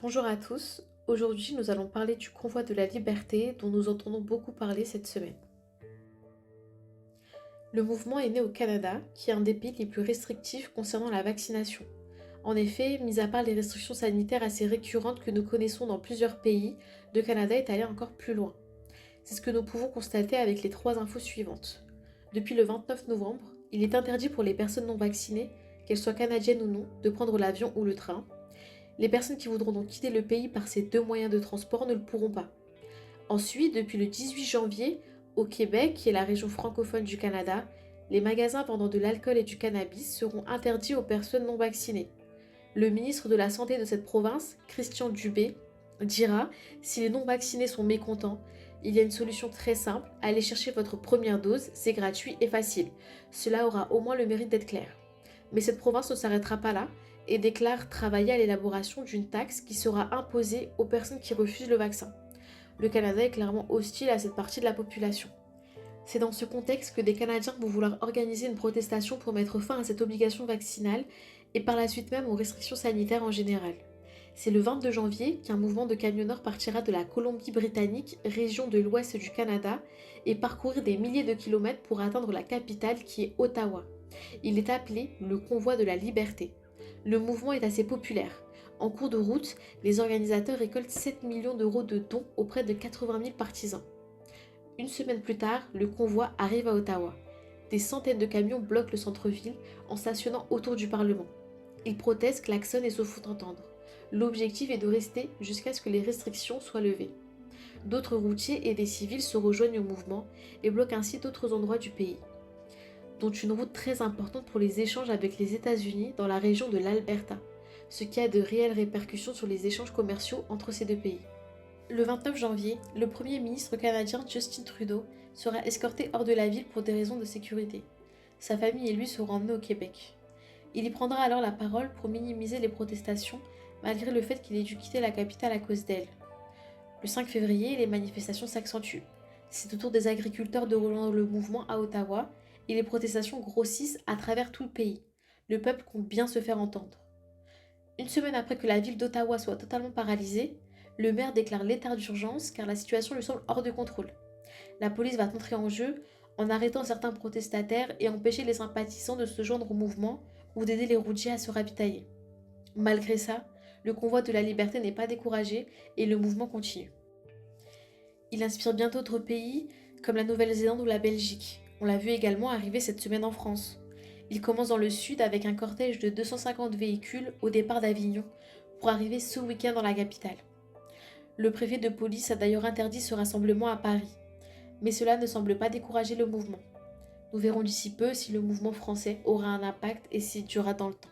Bonjour à tous, aujourd'hui nous allons parler du convoi de la liberté dont nous entendons beaucoup parler cette semaine. Le mouvement est né au Canada, qui est un des pays les plus restrictifs concernant la vaccination. En effet, mis à part les restrictions sanitaires assez récurrentes que nous connaissons dans plusieurs pays, le Canada est allé encore plus loin. C'est ce que nous pouvons constater avec les trois infos suivantes. Depuis le 29 novembre, il est interdit pour les personnes non vaccinées, qu'elles soient canadiennes ou non, de prendre l'avion ou le train. Les personnes qui voudront donc quitter le pays par ces deux moyens de transport ne le pourront pas. Ensuite, depuis le 18 janvier, au Québec, qui est la région francophone du Canada, les magasins vendant de l'alcool et du cannabis seront interdits aux personnes non vaccinées. Le ministre de la Santé de cette province, Christian Dubé, dira: si les non vaccinés sont mécontents, il y a une solution très simple, allez chercher votre première dose, c'est gratuit et facile. Cela aura au moins le mérite d'être clair. Mais cette province ne s'arrêtera pas là et déclare travailler à l'élaboration d'une taxe qui sera imposée aux personnes qui refusent le vaccin. Le Canada est clairement hostile à cette partie de la population. C'est dans ce contexte que des Canadiens vont vouloir organiser une protestation pour mettre fin à cette obligation vaccinale et par la suite même aux restrictions sanitaires en général. C'est le 22 janvier qu'un mouvement de camionneurs partira de la Colombie-Britannique, région de l'ouest du Canada, et parcourir des milliers de kilomètres pour atteindre la capitale qui est Ottawa. Il est appelé le convoi de la liberté. Le mouvement est assez populaire. En cours de route, les organisateurs récoltent 7 millions d'euros de dons auprès de 80 000 partisans. Une semaine plus tard, le convoi arrive à Ottawa. Des centaines de camions bloquent le centre-ville en stationnant autour du Parlement. Ils protestent, klaxonnent et se font entendre. L'objectif est de rester jusqu'à ce que les restrictions soient levées. D'autres routiers et des civils se rejoignent au mouvement et bloquent ainsi d'autres endroits du pays, dont une route très importante pour les échanges avec les États-Unis dans la région de l'Alberta, ce qui a de réelles répercussions sur les échanges commerciaux entre ces deux pays. Le 29 janvier, le Premier ministre canadien Justin Trudeau sera escorté hors de la ville pour des raisons de sécurité. Sa famille et lui seront emmenés au Québec. Il y prendra alors la parole pour minimiser les protestations, malgré le fait qu'il ait dû quitter la capitale à cause d'elles. Le 5 février, les manifestations s'accentuent. C'est au tour des agriculteurs de rejoindre le mouvement à Ottawa et les protestations grossissent à travers tout le pays. Le peuple compte bien se faire entendre. Une semaine après que la ville d'Ottawa soit totalement paralysée, le maire déclare l'état d'urgence car la situation lui semble hors de contrôle. La police va entrer en jeu en arrêtant certains protestataires et empêcher les sympathisants de se joindre au mouvement ou d'aider les routiers à se ravitailler. Malgré ça, le convoi de la liberté n'est pas découragé et le mouvement continue. Il inspire bien d'autres pays comme la Nouvelle-Zélande ou la Belgique. On l'a vu également arriver cette semaine en France. Il commence dans le sud avec un cortège de 250 véhicules au départ d'Avignon pour arriver ce week-end dans la capitale. Le préfet de police a d'ailleurs interdit ce rassemblement à Paris. Mais cela ne semble pas décourager le mouvement. Nous verrons d'ici peu si le mouvement français aura un impact et s'il durera dans le temps.